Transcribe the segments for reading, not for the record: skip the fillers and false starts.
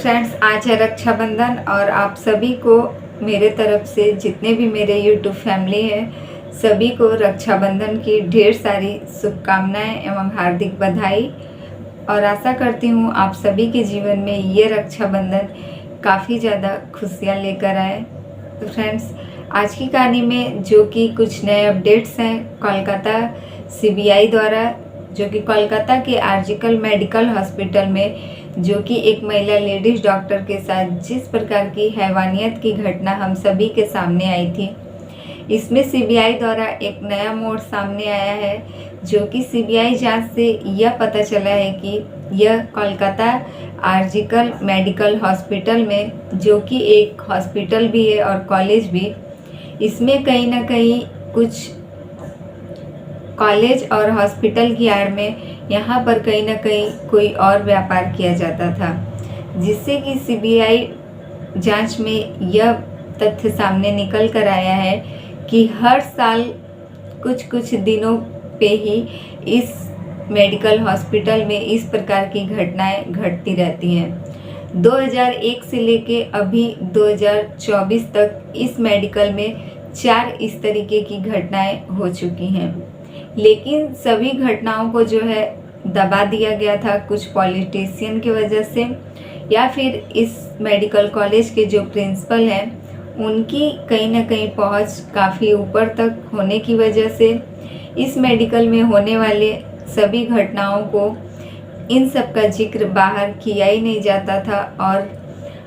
Friends, आज है रक्षाबंधन और आप सभी को मेरे तरफ से, जितने भी मेरे यूट्यूब फैमिली है, सभी को रक्षाबंधन की ढेर सारी शुभकामनाएं एवं हार्दिक बधाई। और आशा करती हूँ आप सभी के जीवन में ये रक्षाबंधन काफ़ी ज़्यादा खुशियाँ लेकर आए। तो फ्रेंड्स, आज की कहानी में जो कि कुछ नए अपडेट्स हैं कोलकाता सीबीआई द्वारा, जो कि कोलकाता के आरजीकर मेडिकल हॉस्पिटल में जो कि एक महिला लेडीज डॉक्टर के साथ जिस प्रकार की हैवानियत की घटना हम सभी के सामने आई थी, इसमें सीबीआई द्वारा एक नया मोड़ सामने आया है। जो कि सीबीआई जांच से यह पता चला है कि यह कोलकाता आरजीकर मेडिकल हॉस्पिटल में, जो कि एक हॉस्पिटल भी है और कॉलेज भी, इसमें कहीं ना कहीं कुछ कॉलेज और हॉस्पिटल की आड़ में यहाँ पर कहीं ना कहीं कोई और व्यापार किया जाता था, जिससे कि सीबीआई जांच में यह तथ्य सामने निकल कर आया है कि हर साल कुछ कुछ दिनों पे ही इस मेडिकल हॉस्पिटल में इस प्रकार की घटनाएं घटती रहती हैं। 2001 से लेके अभी 2024 तक इस मेडिकल में 4 इस तरीके की घटनाएं हो चुकी हैं, लेकिन सभी घटनाओं को जो है दबा दिया गया था कुछ पॉलिटिशियन की वजह से, या फिर इस मेडिकल कॉलेज के जो प्रिंसिपल हैं उनकी कहीं ना कहीं पहुंच काफ़ी ऊपर तक होने की वजह से इस मेडिकल में होने वाले सभी घटनाओं को, इन सब का जिक्र बाहर किया ही नहीं जाता था। और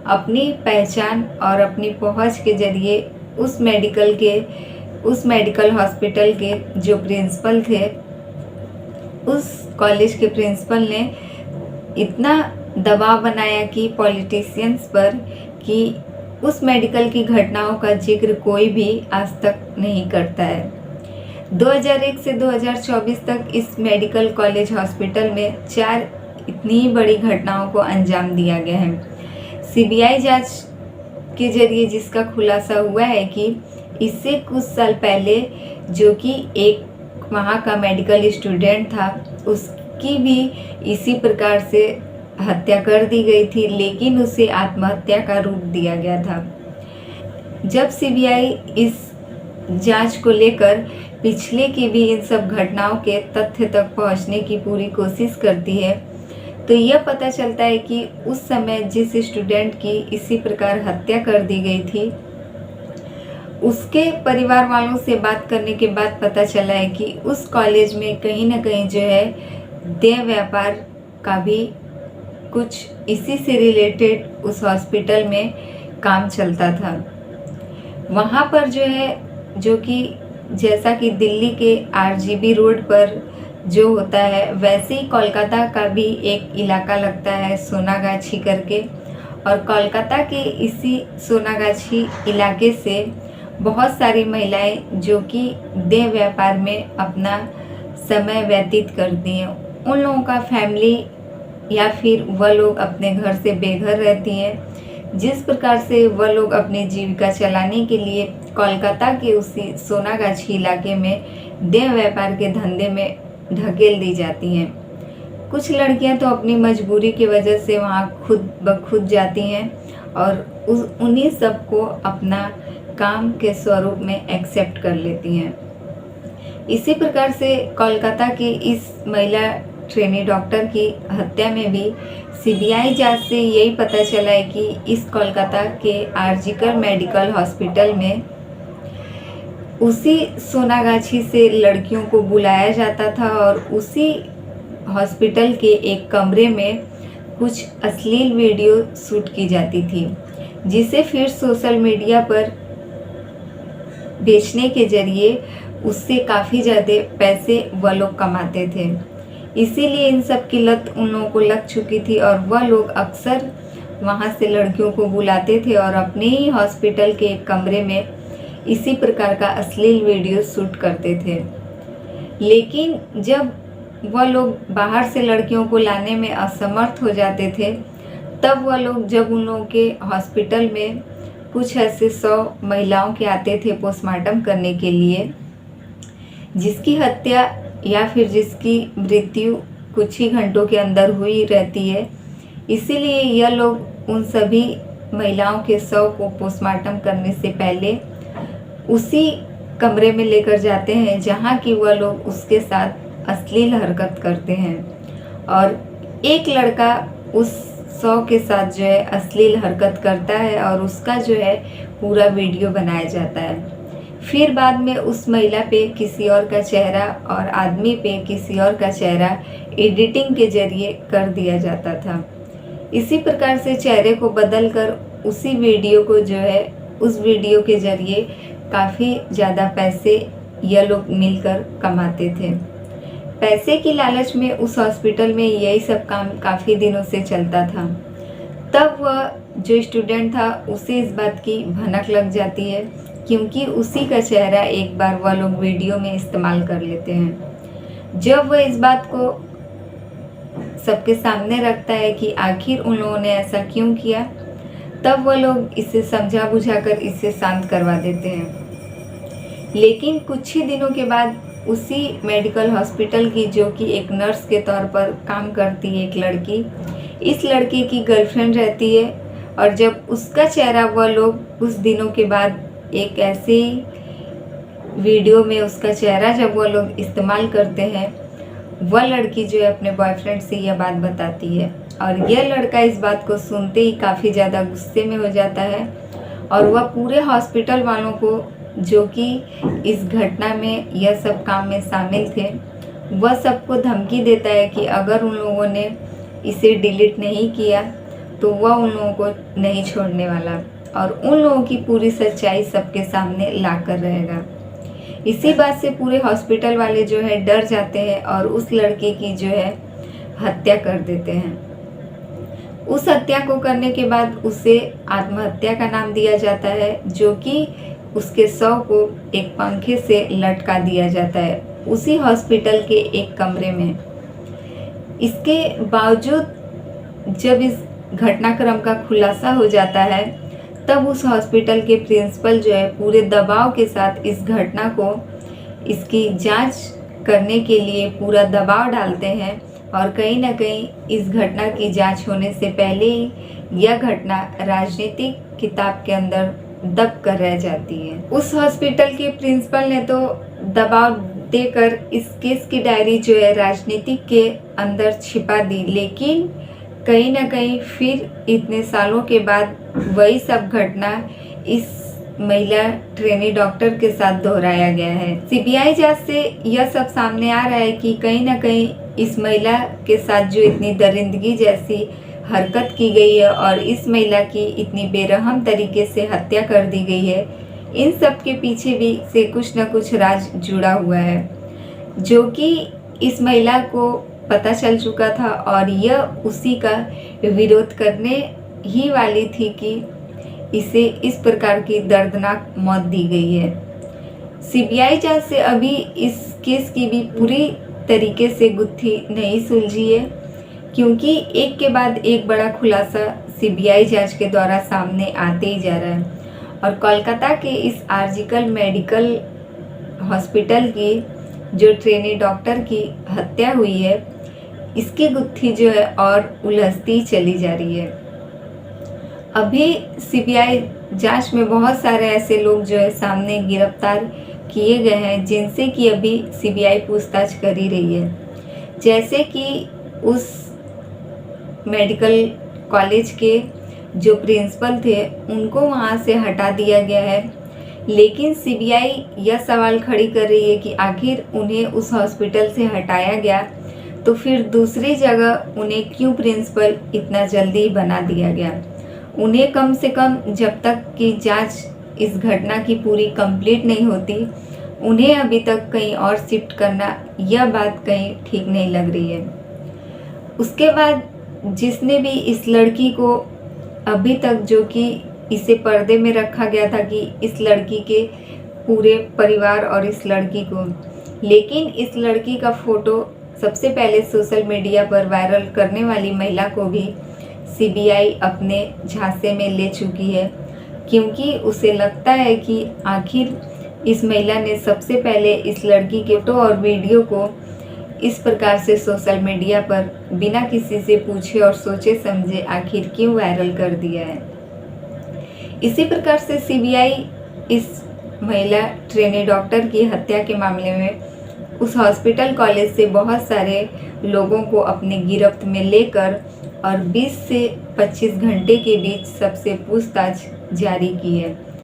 अपनी पहचान और अपनी पहुंच के जरिए उस मेडिकल हॉस्पिटल के जो प्रिंसिपल थे, उस कॉलेज के प्रिंसिपल ने इतना दबाव बनाया कि पॉलिटिशियंस पर, कि उस मेडिकल की घटनाओं का जिक्र कोई भी आज तक नहीं करता है। 2001 से 2024 तक इस मेडिकल कॉलेज हॉस्पिटल में 4 इतनी बड़ी घटनाओं को अंजाम दिया गया है। सीबीआई जांच के जरिए जिसका खुलासा हुआ है कि इससे कुछ साल पहले जो कि एक वहाँ का मेडिकल स्टूडेंट था, उसकी भी इसी प्रकार से हत्या कर दी गई थी, लेकिन उसे आत्महत्या का रूप दिया गया था। जब सीबीआई इस जांच को लेकर पिछले की भी इन सब घटनाओं के तथ्य तक पहुंचने की पूरी कोशिश करती है, तो यह पता चलता है कि उस समय जिस स्टूडेंट की इसी प्रकार हत्या कर दी गई थी, उसके परिवार वालों से बात करने के बाद पता चला है कि उस कॉलेज में कहीं ना कहीं जो है देह व्यापार का भी कुछ इसी से रिलेटेड उस हॉस्पिटल में काम चलता था। वहाँ पर जो है, जो कि जैसा कि दिल्ली के आरजीबी रोड पर जो होता है, वैसे ही कोलकाता का भी एक इलाका लगता है सोनागाछी करके, और कोलकाता के इसी सोनागाछी इलाके से बहुत सारी महिलाएं जो कि देह व्यापार में अपना समय व्यतीत करती हैं, उन लोगों का फैमिली या फिर वह लोग अपने घर से बेघर रहती हैं। जिस प्रकार से वह लोग अपनी जीविका चलाने के लिए कोलकाता के उसी सोनागाछी इलाके में देह व्यापार के धंधे में ढकेल दी जाती हैं। कुछ लड़कियां तो अपनी मजबूरी की वजह से वहां खुद ब खुद जाती हैं और उन्हीं सबको अपना काम के स्वरूप में एक्सेप्ट कर लेती हैं। इसी प्रकार से कोलकाता की इस महिला ट्रेनी डॉक्टर की हत्या में भी सीबीआई जांच से यही पता चला है कि इस कोलकाता के आरजीकर मेडिकल हॉस्पिटल में उसी सोनागाछी से लड़कियों को बुलाया जाता था और उसी हॉस्पिटल के एक कमरे में कुछ अश्लील वीडियो शूट की जाती थी, जिसे फिर सोशल मीडिया पर बेचने के जरिए उससे काफ़ी ज़्यादा पैसे वह लोग कमाते थे। इसीलिए इन सब की लत उन लोगों को लग चुकी थी और वह लोग अक्सर वहाँ से लड़कियों को बुलाते थे और अपने ही हॉस्पिटल के एक कमरे में इसी प्रकार का अश्लील वीडियो शूट करते थे। लेकिन जब वह लोग बाहर से लड़कियों को लाने में असमर्थ हो जाते थे, तब वह लोग जब उन लोगों के हॉस्पिटल में कुछ ऐसे 100 महिलाओं के आते थे पोस्टमार्टम करने के लिए, जिसकी हत्या या फिर जिसकी मृत्यु कुछ ही घंटों के अंदर हुई रहती है, इसीलिए यह लोग उन सभी महिलाओं के शव को पोस्टमार्टम करने से पहले उसी कमरे में लेकर जाते हैं जहाँ कि वह लोग उसके साथ अश्लील हरकत करते हैं और एक लड़का उस शव के साथ जो है अश्लील हरकत करता है और उसका जो है पूरा वीडियो बनाया जाता है। फिर बाद में उस महिला पे किसी और का चेहरा और आदमी पे किसी और का चेहरा एडिटिंग के जरिए कर दिया जाता था। इसी प्रकार से चेहरे को बदलकर उसी वीडियो को जो है उस वीडियो के जरिए काफ़ी ज़्यादा पैसे यह लोग मिलकर कमाते थे। पैसे की लालच में उस हॉस्पिटल में यही सब काम काफ़ी दिनों से चलता था। तब वह जो स्टूडेंट था उसे इस बात की भनक लग जाती है क्योंकि उसी का चेहरा एक बार वह लोग वीडियो में इस्तेमाल कर लेते हैं। जब वह इस बात को सबके सामने रखता है कि आखिर उन लोगों ने ऐसा क्यों किया, तब वह लोग इसे समझा बुझाकर इसे शांत करवा देते हैं। लेकिन कुछ ही दिनों के बाद उसी मेडिकल हॉस्पिटल की जो कि एक नर्स के तौर पर काम करती है एक लड़की, इस लड़की की गर्लफ्रेंड रहती है और जब उसका चेहरा वह लोग कुछ दिनों के बाद एक ऐसे वीडियो में उसका चेहरा जब वह लोग इस्तेमाल करते हैं, वह लड़की जो है अपने बॉयफ्रेंड से यह बात बताती है और यह लड़का इस बात को सुनते ही काफ़ी ज़्यादा गुस्से में हो जाता है और वह पूरे हॉस्पिटल वालों को जो कि इस घटना में यह सब काम में शामिल थे, वह सबको धमकी देता है कि अगर उन लोगों ने इसे डिलीट नहीं किया तो वह उन लोगों को नहीं छोड़ने वाला और उन लोगों की पूरी सच्चाई सबके सामने लाकर रहेगा। इसी बात से पूरे हॉस्पिटल वाले जो है डर जाते हैं और उस लड़के की जो है हत्या कर देते हैं। उस हत्या को करने के बाद उसे आत्महत्या का नाम दिया जाता है, जो कि उसके शव को एक पंखे से लटका दिया जाता है उसी हॉस्पिटल के एक कमरे में। इसके बावजूद जब इस घटनाक्रम का खुलासा हो जाता है, तब उस हॉस्पिटल के प्रिंसिपल जो है पूरे दबाव के साथ इस घटना को इसकी जांच करने के लिए पूरा दबाव डालते हैं और कहीं ना कहीं इस घटना की जांच होने से पहले ही यह घटना राजनीतिक किताब के अंदर दब कर रह जाती है। उस हॉस्पिटल के प्रिंसिपल ने तो दबाव देकर इस केस की डायरी जो है राजनीतिक के अंदर छिपा दी, लेकिन कहीं ना कहीं फिर इतने सालों के बाद वही सब घटना इस महिला ट्रेनी डॉक्टर के साथ दोहराया गया है। सीबीआई जांच से यह सब सामने आ रहा है कि कहीं ना कहीं इस महिला के साथ जो इतनी दरिंदगी जैसी हरकत की गई है और इस महिला की इतनी बेरहम तरीके से हत्या कर दी गई है, इन सब के पीछे भी से कुछ न कुछ राज जुड़ा हुआ है, जो कि इस महिला को पता चल चुका था और यह उसी का विरोध करने ही वाली थी कि इसे इस प्रकार की दर्दनाक मौत दी गई है। सीबीआई जांच से अभी इस केस की भी पूरी तरीके से गुत्थी नहीं सुलझी है, क्योंकि एक के बाद एक बड़ा खुलासा सीबीआई जांच के द्वारा सामने आते ही जा रहा है और कोलकाता के इस आर्जिकल मेडिकल हॉस्पिटल की जो ट्रेनी डॉक्टर की हत्या हुई है, इसकी गुत्थी जो है और उलझती चली जा रही है। अभी सीबीआई जांच में बहुत सारे ऐसे लोग जो है सामने गिरफ्तार किए गए हैं, जिनसे कि अभी सीबीआई पूछताछ कर ही रही है। जैसे कि उस मेडिकल कॉलेज के जो प्रिंसिपल थे, उनको वहां से हटा दिया गया है, लेकिन सीबीआई यह सवाल खड़ी कर रही है कि आखिर उन्हें उस हॉस्पिटल से हटाया गया तो फिर दूसरी जगह उन्हें क्यों प्रिंसिपल इतना जल्दी बना दिया गया। उन्हें कम से कम जब तक कि जांच इस घटना की पूरी कंप्लीट नहीं होती, उन्हें अभी तक कहीं और शिफ्ट करना, यह बात कहीं ठीक नहीं लग रही है। उसके बाद जिसने भी इस लड़की को अभी तक, जो कि इसे पर्दे में रखा गया था कि इस लड़की के पूरे परिवार और इस लड़की को, लेकिन इस लड़की का फोटो सबसे पहले सोशल मीडिया पर वायरल करने वाली महिला को भी सीबीआई अपने झांसे में ले चुकी है, क्योंकि उसे लगता है कि आखिर इस महिला ने सबसे पहले इस लड़की के फोटो और वीडियो को इस प्रकार से सोशल मीडिया पर बिना किसी से पूछे और सोचे समझे आखिर क्यों वायरल कर दिया है। इसी प्रकार से सीबीआई इस महिला ट्रेनी डॉक्टर की हत्या के मामले में उस हॉस्पिटल कॉलेज से बहुत सारे लोगों को अपने गिरफ्त में लेकर और 20 से 25 घंटे के बीच सबसे पूछताछ जारी की है।